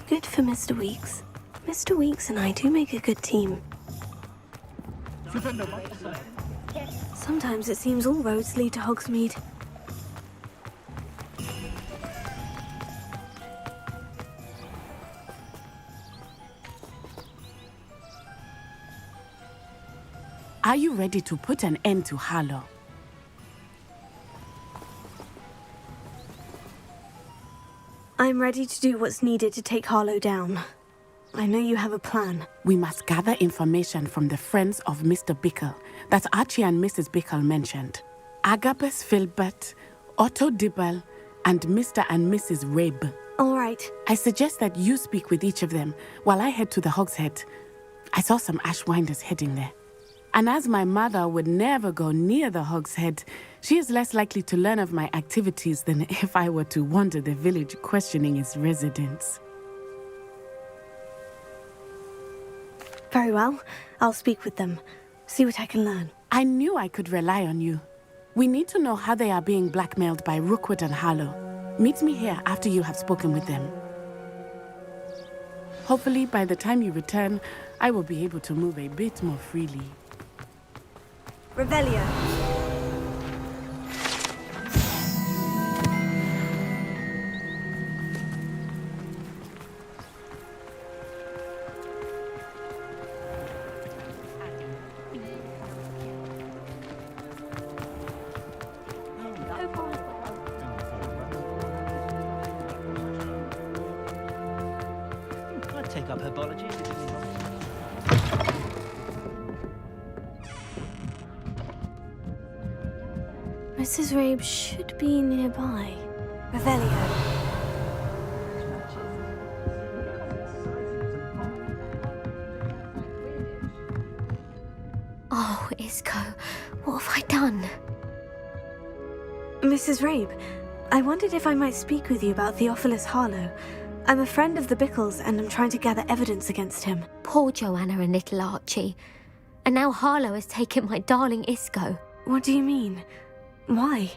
Good for Mr. Weeks. Mr. Weeks and I do make a good team. Sometimes it seems all roads lead to Hogsmeade. Are you ready to put an end to Harlow? I'm ready to do what's needed to take Harlow down. I know you have a plan. We must gather information from the friends of Mr. Bickle that Archie and Mrs. Bickle mentioned. Agabus Filbert, Otto Dibble, and Mr. and Mrs. Rabe. All right. I suggest that you speak with each of them while I head to the Hog's Head. I saw some Ashwinders heading there. And as my mother would never go near the Hog's Head, she is less likely to learn of my activities than if I were to wander the village questioning its residents. Very well. I'll speak with them. See what I can learn. I knew I could rely on you. We need to know how they are being blackmailed by Rookwood and Harlow. Meet me here after you have spoken with them. Hopefully, by the time you return, I will be able to move a bit more freely. Revelio. I'd take up herbology if it didn't involve. Mrs. Rabe should be nearby. Revelio. Oh, Isco, what have I done? Mrs. Rabe, I wondered if I might speak with you about Theophilus Harlow. I'm a friend of the Bickles and I'm trying to gather evidence against him. Poor Joanna and little Archie. And now Harlow has taken my darling Isco. What do you mean? Why?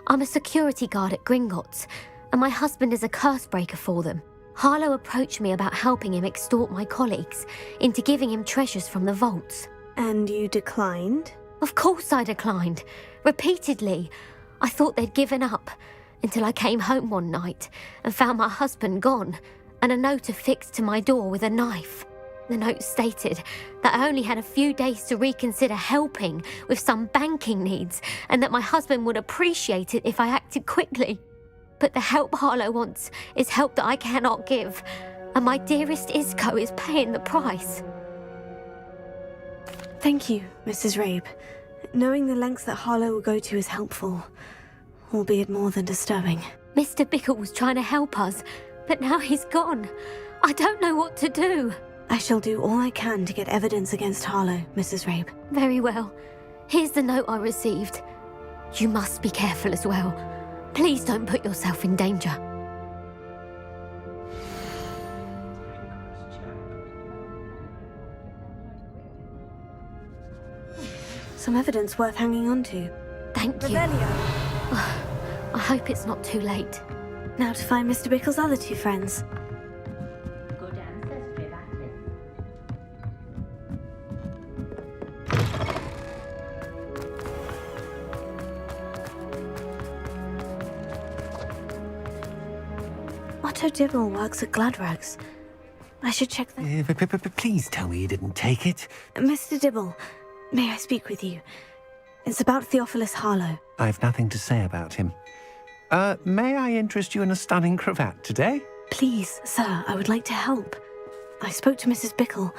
I'm a security guard at Gringotts, and my husband is a curse breaker for them. Harlow approached me about helping him extort my colleagues into giving him treasures from the vaults. And you declined? Of course I declined. Repeatedly. I thought they'd given up, until I came home one night and found my husband gone, and a note affixed to my door with a knife. The note stated that I only had a few days to reconsider helping with some banking needs, and that my husband would appreciate it if I acted quickly. But the help Harlow wants is help that I cannot give, and my dearest Isco is paying the price. Thank you, Mrs. Rabe. Knowing the lengths that Harlow will go to is helpful, albeit more than disturbing. Mr. Bickle was trying to help us, but now he's gone. I don't know what to do. I shall do all I can to get evidence against Harlow, Mrs. Rabe. Very well. Here's the note I received. You must be careful as well. Please don't put yourself in danger. Some evidence worth hanging on to. Thank you. Revelio. I hope it's not too late. Now to find Mr. Bickle's other two friends. Good ancestry, that is. Otto Dibble works at Gladrags. I should check that. Please tell me you didn't take it. Mr. Dibble, may I speak with you? It's about Theophilus Harlow. I've nothing to say about him. May I interest you in a stunning cravat today? Please, sir, I would like to help. I spoke to Mrs. Bickle.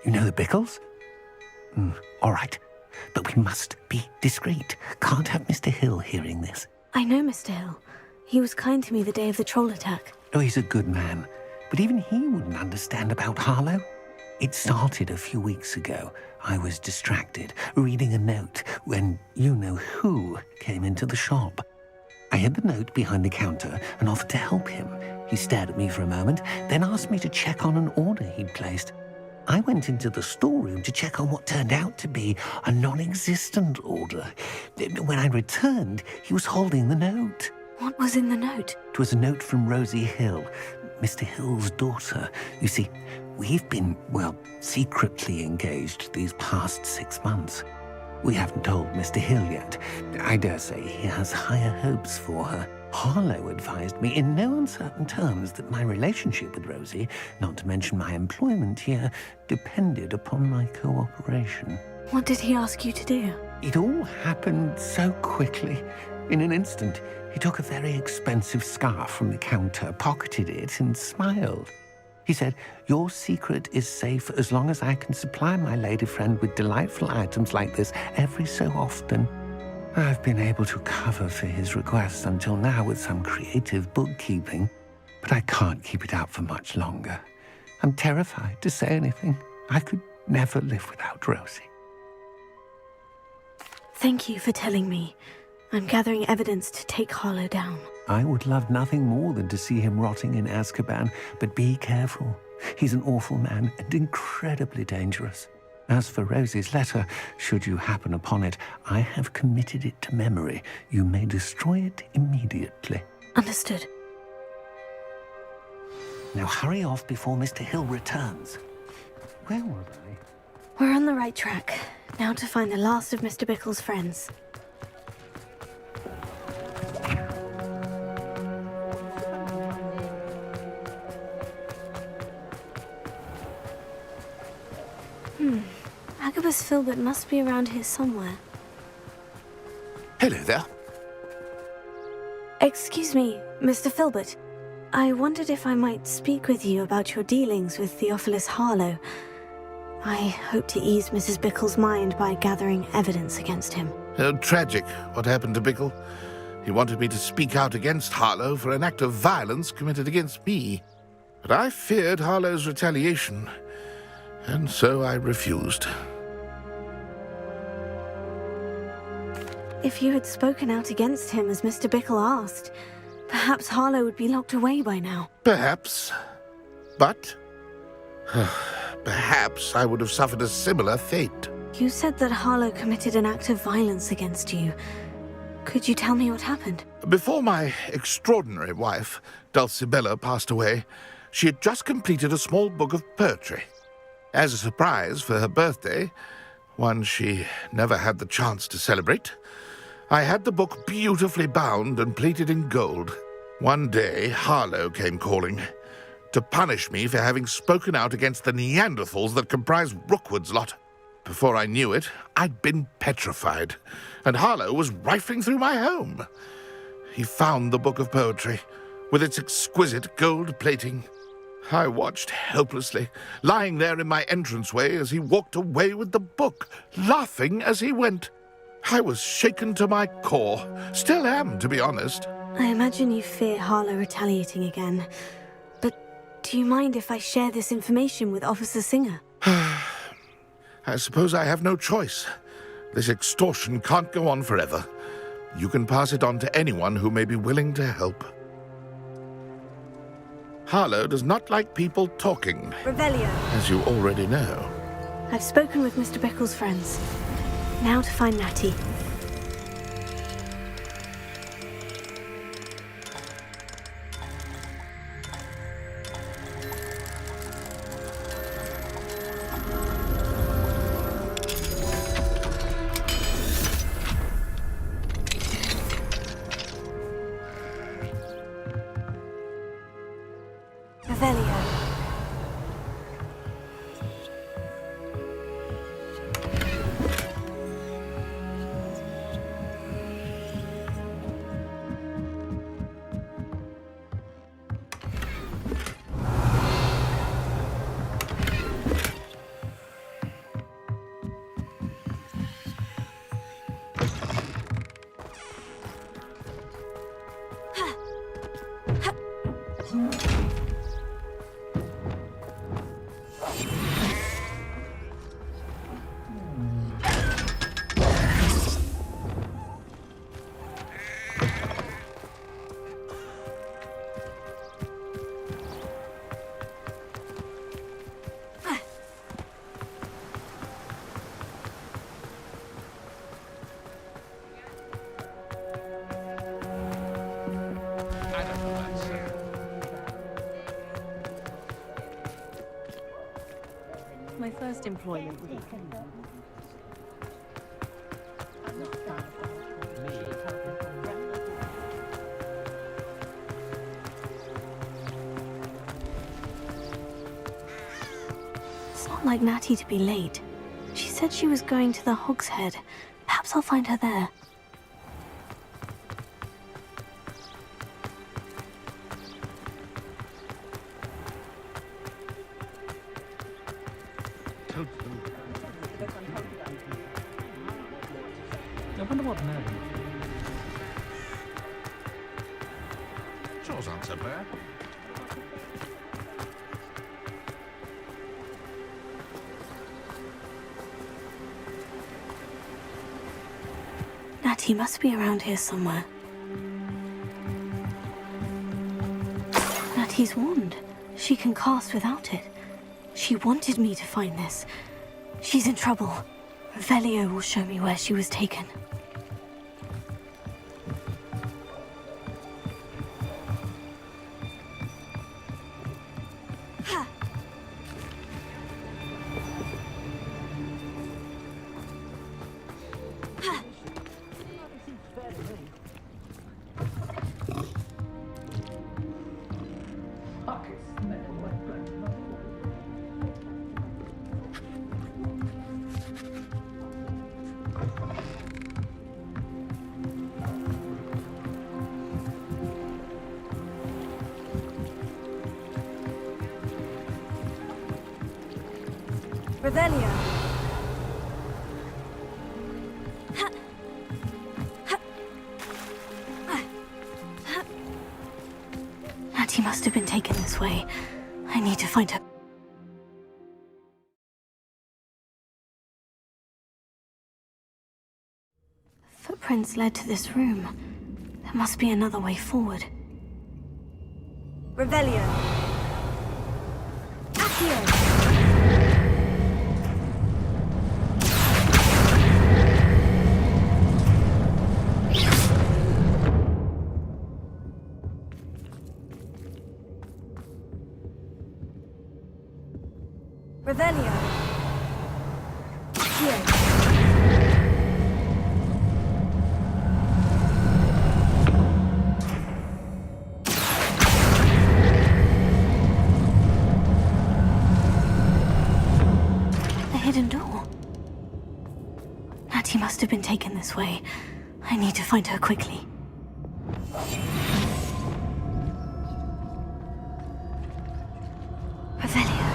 You know the Bickles? All right. But we must be discreet. Can't have Mr. Hill hearing this. I know Mr. Hill. He was kind to me the day of the troll attack. Oh, he's a good man. But even he wouldn't understand about Harlow. It started a few weeks ago. I was distracted, reading a note, when you-know-who came into the shop. I hid the note behind the counter and offered to help him. He stared at me for a moment, then asked me to check on an order he'd placed. I went into the storeroom to check on what turned out to be a non-existent order. When I returned, he was holding the note. What was in the note? It was a note from Rosie Hill, Mr. Hill's daughter. You see, we've been, well, secretly engaged these past 6 months. We haven't told Mr. Hill yet. I dare say he has higher hopes for her. Harlow advised me in no uncertain terms that my relationship with Rosie, not to mention my employment here, depended upon my cooperation. What did he ask you to do? It all happened so quickly. In an instant, he took a very expensive scarf from the counter, pocketed it, and smiled. He said, "Your secret is safe as long as I can supply my lady friend with delightful items like this every so often." I've been able to cover for his requests until now with some creative bookkeeping, but I can't keep it up for much longer. I'm terrified to say anything. I could never live without Rosie. Thank you for telling me. I'm gathering evidence to take Harlow down. I would love nothing more than to see him rotting in Azkaban, but be careful. He's an awful man and incredibly dangerous. As for Rosie's letter, should you happen upon it, I have committed it to memory. You may destroy it immediately. Understood. Now hurry off before Mr. Hill returns. Where were I? We're on the right track. Now to find the last of Mr. Bickle's friends. Agabus Filbert must be around here somewhere. Hello there. Excuse me, Mr. Filbert. I wondered if I might speak with you about your dealings with Theophilus Harlow. I hope to ease Mrs. Bickle's mind by gathering evidence against him. Tragic, what happened to Bickle. He wanted me to speak out against Harlow for an act of violence committed against me. But I feared Harlow's retaliation, and so I refused. If you had spoken out against him as Mr. Bickle asked, perhaps Harlow would be locked away by now. Perhaps. But perhaps I would have suffered a similar fate. You said that Harlow committed an act of violence against you. Could you tell me what happened? Before my extraordinary wife, Dulcibella, passed away, she had just completed a small book of poetry. As a surprise for her birthday, one she never had the chance to celebrate, I had the book beautifully bound and plated in gold. One day, Harlow came calling to punish me for having spoken out against the Neanderthals that comprise Rookwood's lot. Before I knew it, I'd been petrified, and Harlow was rifling through my home. He found the book of poetry, with its exquisite gold plating. I watched helplessly, lying there in my entranceway as he walked away with the book, laughing as he went. I was shaken to my core. Still am, to be honest. I imagine you fear Harlow retaliating again. But do you mind if I share this information with Officer Singer? I suppose I have no choice. This extortion can't go on forever. You can pass it on to anyone who may be willing to help. Harlow does not like people talking, Revelio. as you already know. I've spoken with Mr. Bickle's friends. Now to find Natty. Revelio. first employment with It's not like Natty to be late. She said she was going to the Hog's Head. Perhaps I'll find her there. I wonder what now. Yours aren't so bad. Natty must be around here somewhere. Natty's wand. She can cast without it. She wanted me to find this. She's in trouble. Revelio will show me where she was taken. Revelio. Natty must have been taken this way. I need to find her. Footprints led to this room. There must be another way forward. Revelio. Accio. Revelio. Here. The hidden door. Natty must have been taken this way. I need to find her quickly. Revelio.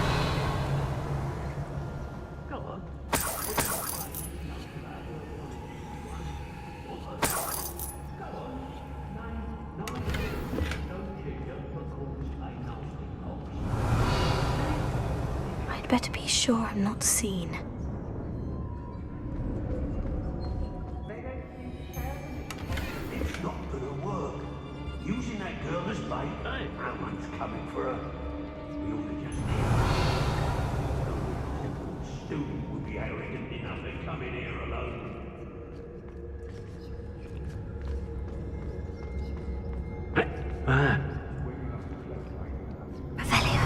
I'd better be sure I'm not seen. It's not gonna work. Using that girl as bait, no one's coming for her. We ought to just no student would be arrogant enough to come in here alone. Revelio.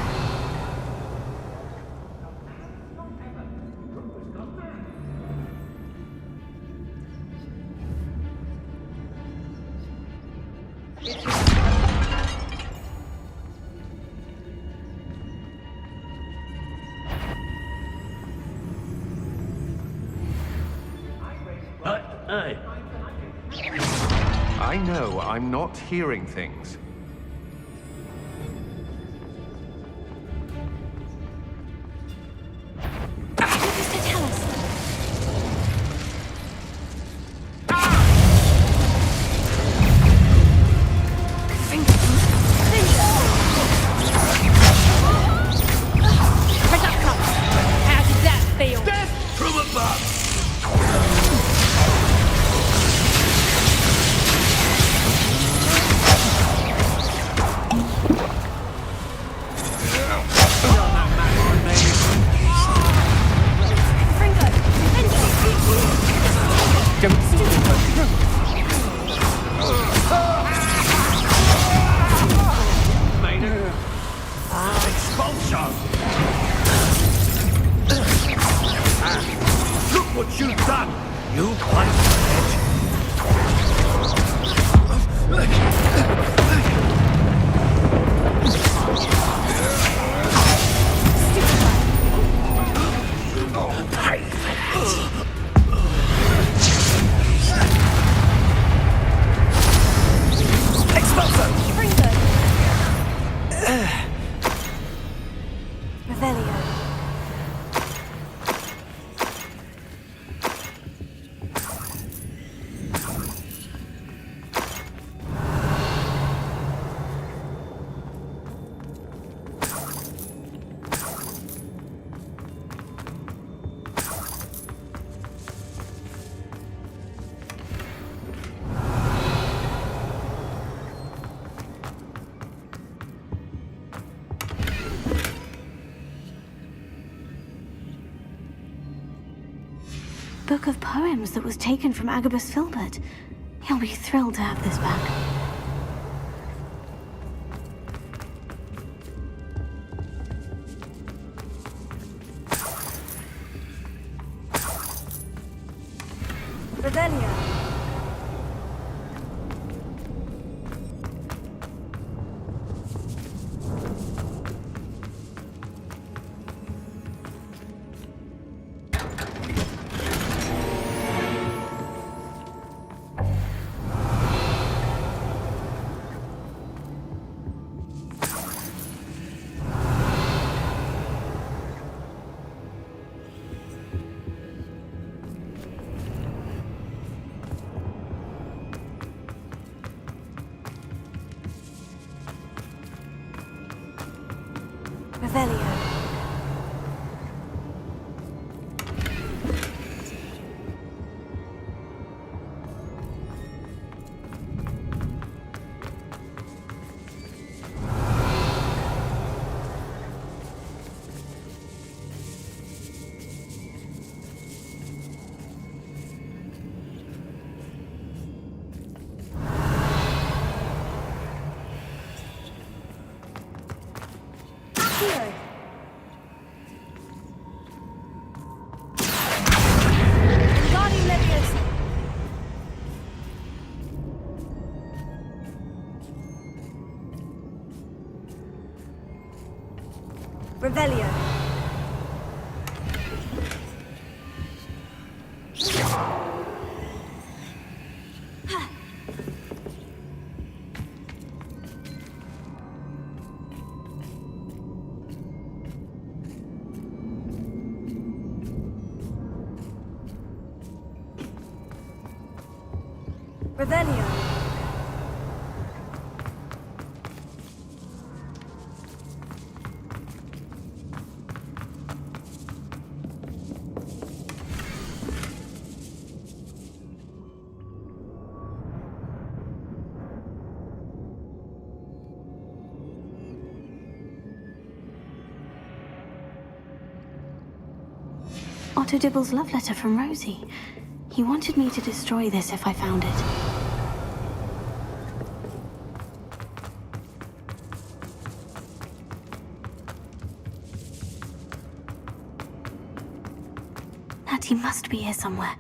Hey. I know I'm not hearing things. What does that tell us? how did that feel? Death from above! what you've done! You bloody Revelio. Book of poems that was taken from Agabus Filbert. He'll be thrilled to have this back. Revelio. Revelio. Hero. Wingardium Leviosa. Revelio. Revelio. Otto Dibble's love letter from Rosie. He wanted me to destroy this if I found it. Natty must be here somewhere.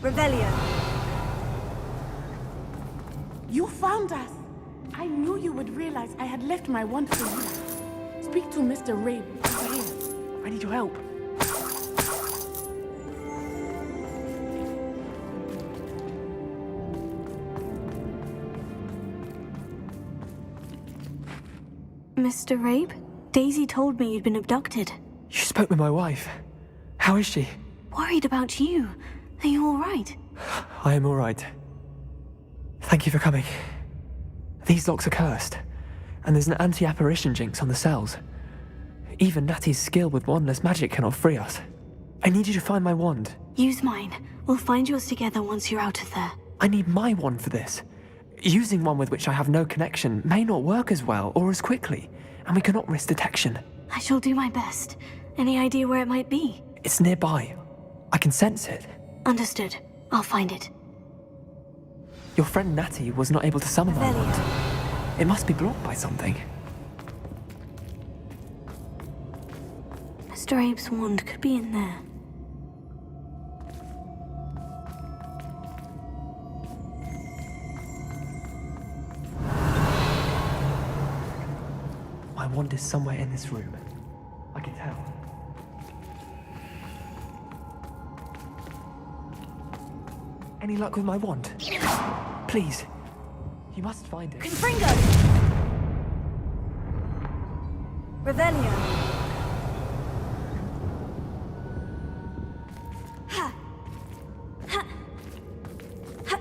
Revelio. You found us! I knew you would realize I had left my wand for you. Speak to Mr. Rabe over here. I need your help. Mr. Rabe? Daisy told me you'd been abducted. You spoke with my wife. How is she? Worried about you. Are you all right? I am all right. Thank you for coming. These locks are cursed, and there's an anti-apparition jinx on the cells. Even Natty's skill with wandless magic cannot free us. I need you to find my wand. Use mine. We'll find yours together once you're out of there. I need my wand for this. Using one with which I have no connection may not work as well or as quickly, and we cannot risk detection. I shall do my best. Any idea where it might be? It's nearby. I can sense it. Understood. I'll find it. Your friend Natty was not able to summon my Revelio. wand. It must be blocked by something. Mr. Abe's wand could be in there. wand is somewhere in this room. I can tell. Any luck with my wand? Please. You must find it. Confringo! Revelio. Ha! Ha! Ha!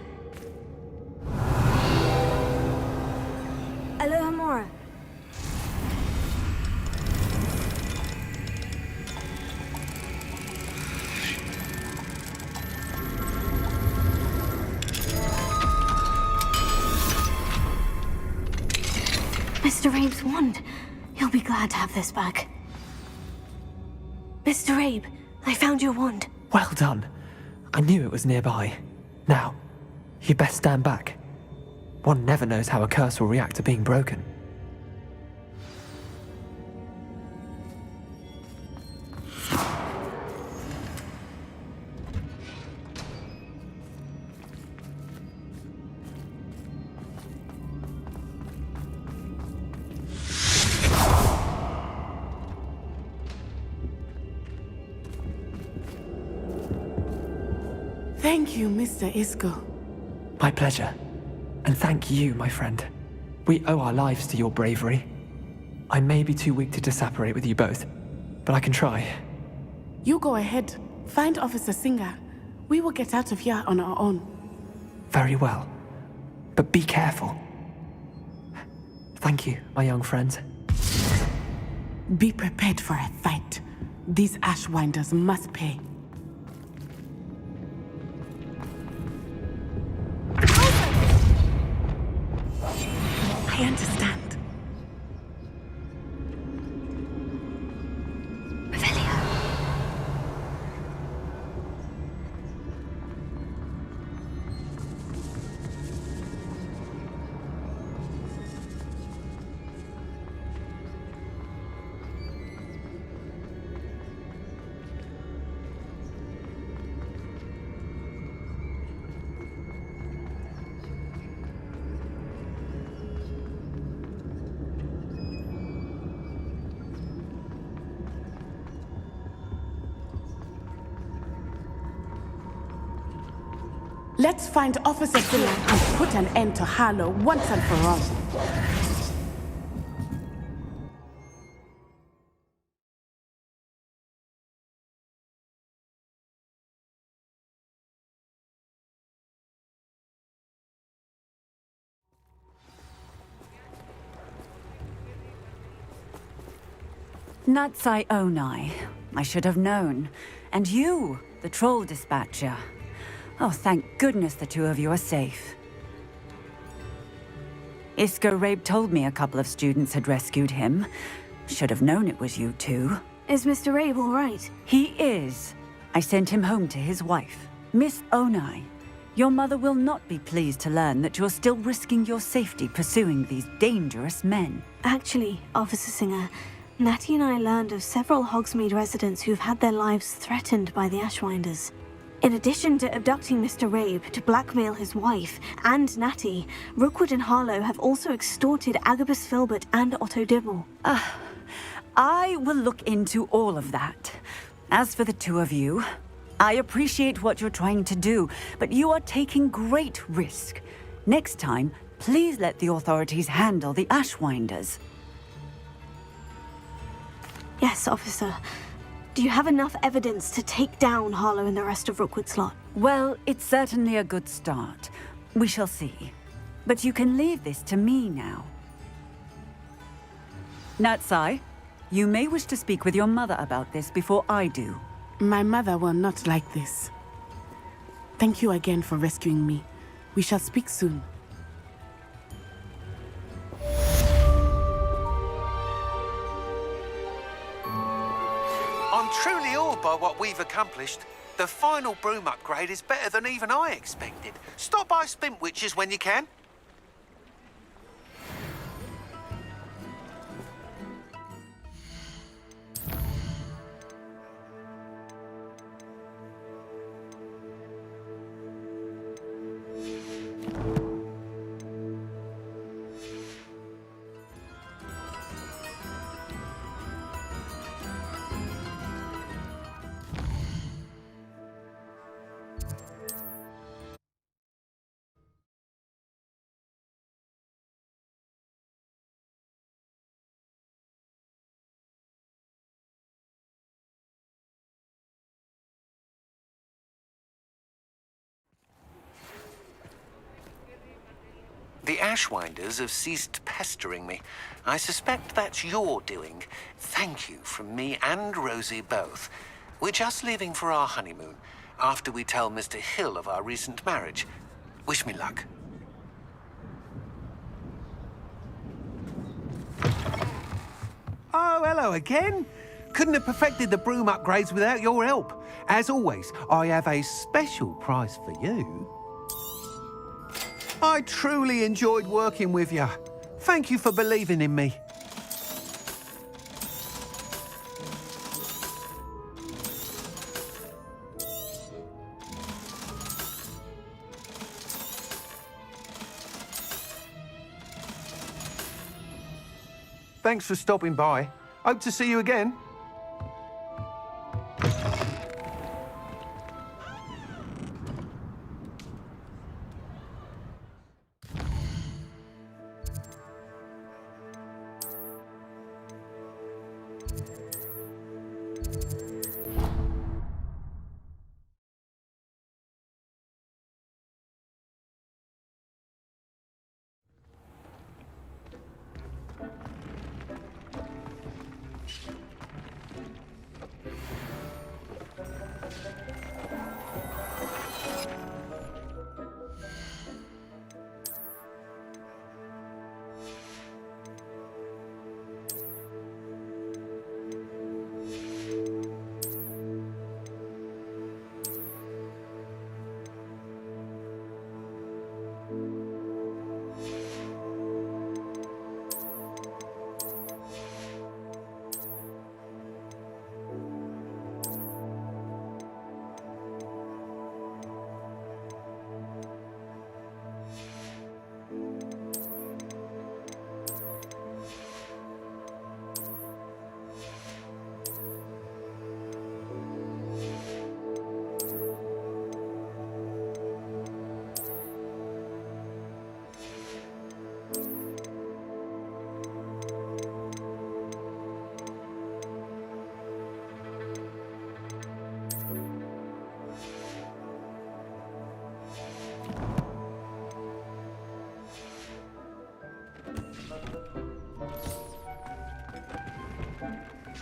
Alohomora. Mr. Rabe's wand. You'll be glad to have this back. Mr. Rabe, I found your wand. Well done. I knew it was nearby. Now, you best stand back. One never knows how a curse will react to being broken. Thank you, Mr. Isco. My pleasure. And thank you, my friend. We owe our lives to your bravery. I may be too weak to disapparate with you both, but I can try. You go ahead. Find Officer Singer. We will get out of here on our own. Very well. But be careful. Thank you, my young friends. Be prepared for a fight. These Ashwinders must pay. I understand. Revelio. Let's find Officer Singer and put an end to Harlow once and for all. Natsai Onai. I should have known. And you, the troll dispatcher. Oh, thank goodness the two of you are safe. Isco Rabe told me a couple of students had rescued him. Should have known it was you two. Is Mr. Rabe all right? He is. I sent him home to his wife. Miss Onai, your mother will not be pleased to learn that you're still risking your safety pursuing these dangerous men. Actually, Officer Singer, Natty and I learned of several Hogsmeade residents who've had their lives threatened by the Ashwinders. In addition to abducting Mr. Rabe to blackmail his wife and Natty, Rookwood and Harlow have also extorted Agabus Filbert and Otto Dibble. I will look into all of that. As for the two of you, I appreciate what you're trying to do, but you are taking great risk. Next time, please let the authorities handle the Ashwinders. Yes, officer. Do you have enough evidence to take down Harlow and the rest of Rookwood's lot? Well, it's certainly a good start. We shall see. But you can leave this to me now. Natsai, you may wish to speak with your mother about this before I do. My mother will not like this. Thank you again for rescuing me. We shall speak soon. I'm truly awed by what we've accomplished. The final broom upgrade is better than even I expected. Stop by Spintwitches when you can. The Ashwinders have ceased pestering me. I suspect that's your doing. Thank you from me and Rosie both. We're just leaving for our honeymoon, after we tell Mr. Hill of our recent marriage. Wish me luck. Oh, hello again. Couldn't have perfected the broom upgrades without your help. As always, I have a special prize for you. I truly enjoyed working with you. Thank you for believing in me. Thanks for stopping by. Hope to see you again.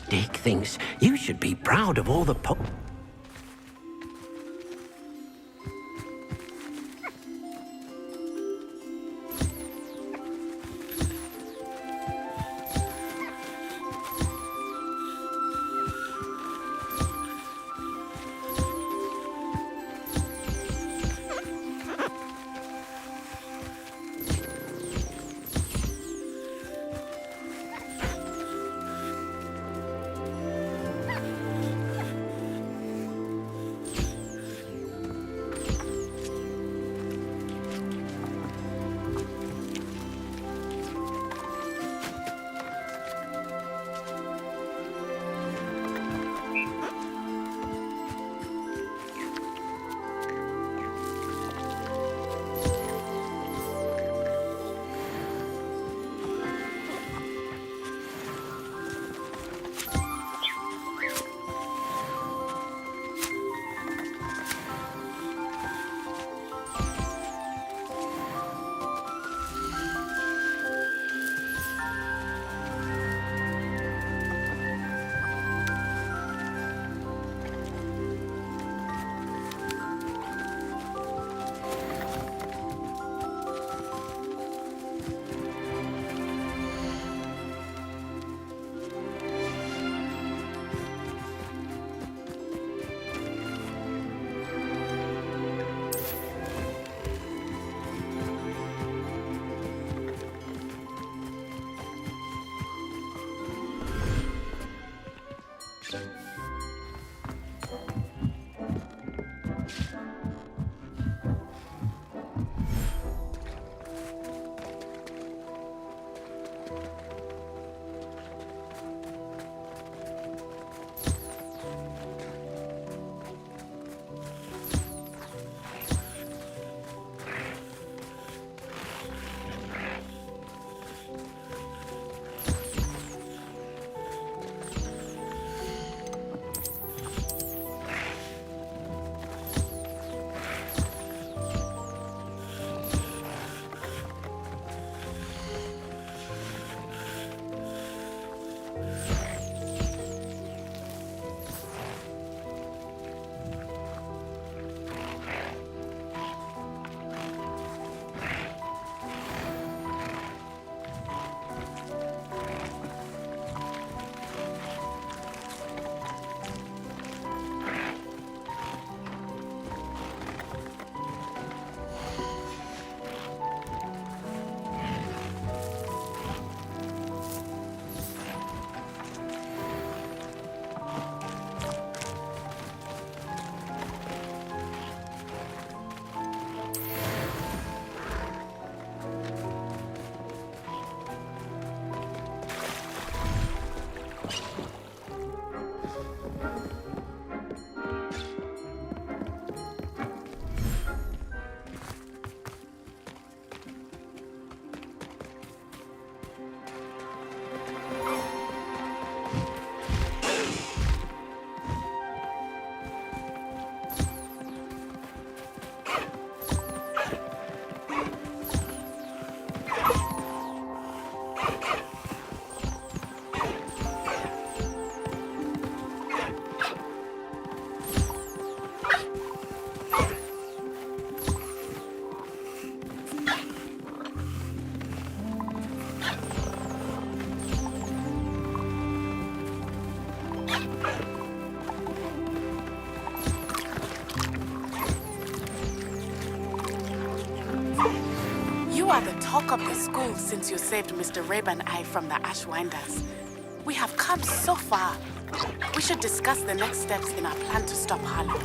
Dick thinks you should be proud of all the You are the talk of the school since you saved Mr. Rabe and I from the Ashwinders. We have come so far. We should discuss the next steps in our plan to stop Harlow.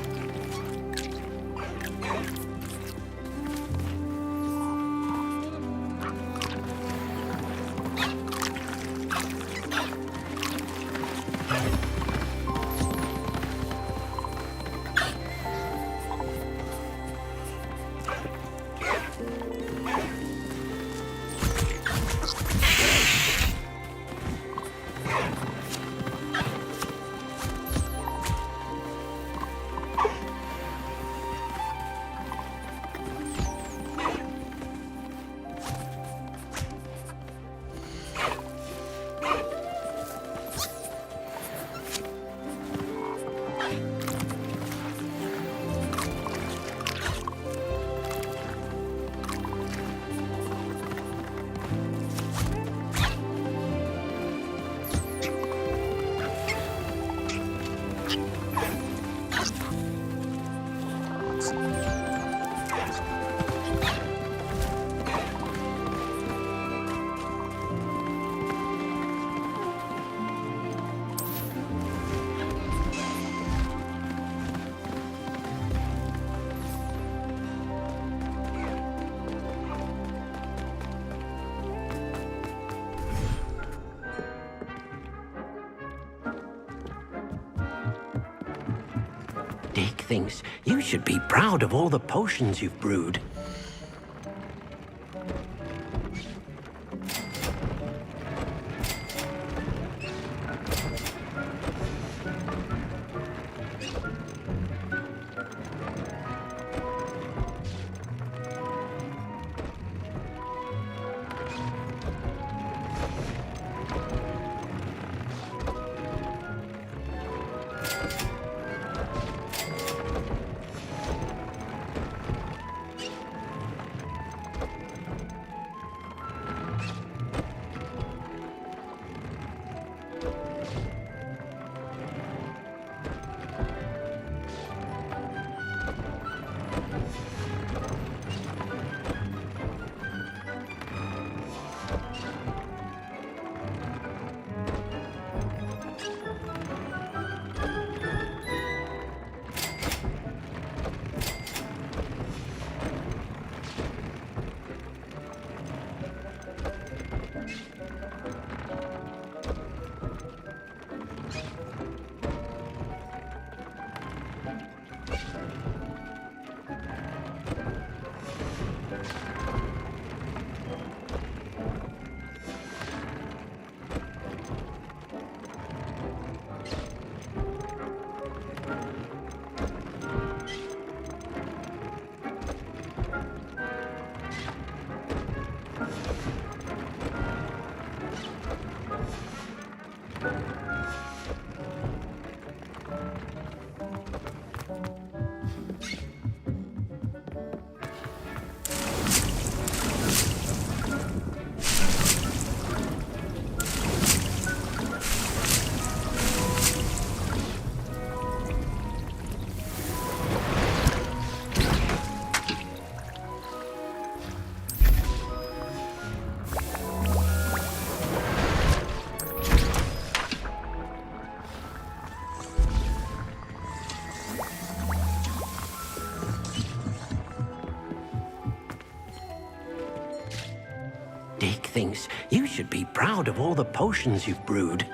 Dick thinks you should be proud of all the potions you've brewed. Dick thinks you should be proud of all the potions you've brewed.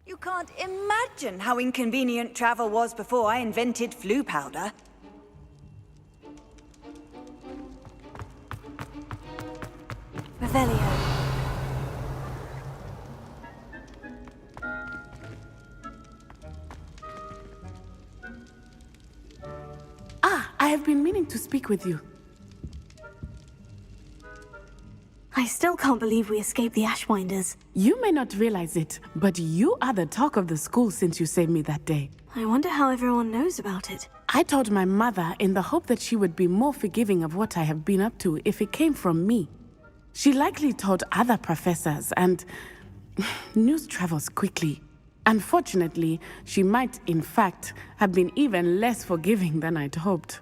You can't imagine how inconvenient travel was before I invented flu powder. Revelio. I have been meaning to speak with you. I still can't believe we escaped the Ashwinders. You may not realize it, but you are the talk of the school since you saved me that day. I wonder how everyone knows about it. I told my mother in the hope that she would be more forgiving of what I have been up to if it came from me. She likely told other professors, and news travels quickly. Unfortunately, she might, in fact, have been even less forgiving than I'd hoped.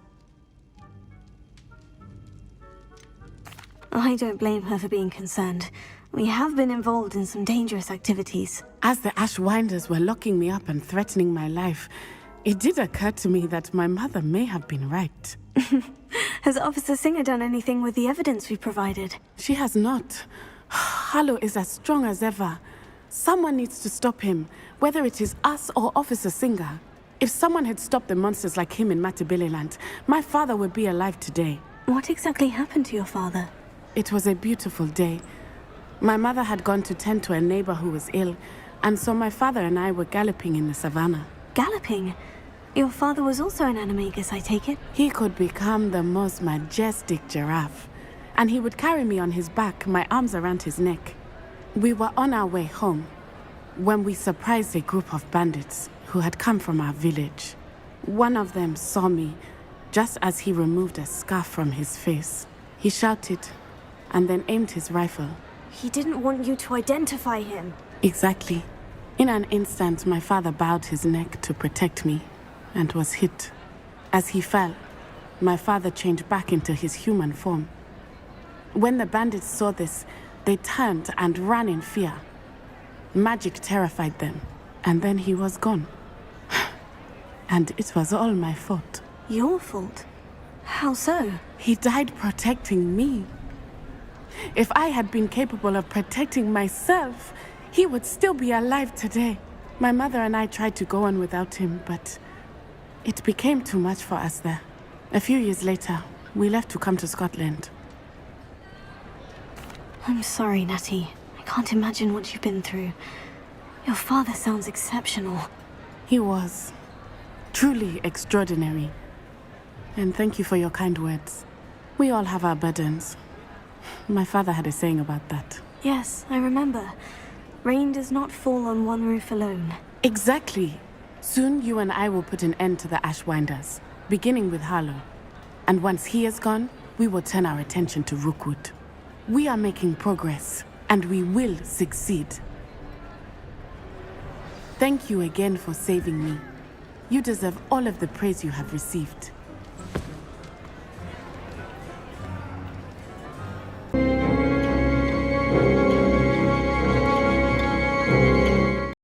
I don't blame her for being concerned. We have been involved in some dangerous activities. As the Ashwinders were locking me up and threatening my life, it did occur to me that my mother may have been right. Has Officer Singer done anything with the evidence we provided? She has not. Harlow is as strong as ever. Someone needs to stop him, whether it is us or Officer Singer. If someone had stopped the monsters like him in Matabeleland, my father would be alive today. What exactly happened to your father? It was a beautiful day. My mother had gone to tend to a neighbor who was ill, and so my father and I were galloping in the savannah. Galloping? Your father was also an animagus, I take it? He could become the most majestic giraffe, and he would carry me on his back, my arms around his neck. We were on our way home when we surprised a group of bandits who had come from our village. One of them saw me just as he removed a scarf from his face. He shouted and then aimed his rifle. He didn't want you to identify him. Exactly. In an instant, my father bowed his neck to protect me and was hit. As he fell, my father changed back into his human form. When the bandits saw this, they turned and ran in fear. Magic terrified them, and then he was gone. And it was all my fault. Your fault? How so? He died protecting me. If I had been capable of protecting myself, he would still be alive today. My mother and I tried to go on without him, but it became too much for us there. A few years later, we left to come to Scotland. I'm sorry, Natty. I can't imagine what you've been through. Your father sounds exceptional. He was. Truly extraordinary. And thank you for your kind words. We all have our burdens. My father had a saying about that. Yes, I remember. Rain does not fall on one roof alone. Exactly. Soon you and I will put an end to the Ashwinders, beginning with Harlow. And once he is gone, we will turn our attention to Rookwood. We are making progress, and we will succeed. Thank you again for saving me. You deserve all of the praise you have received.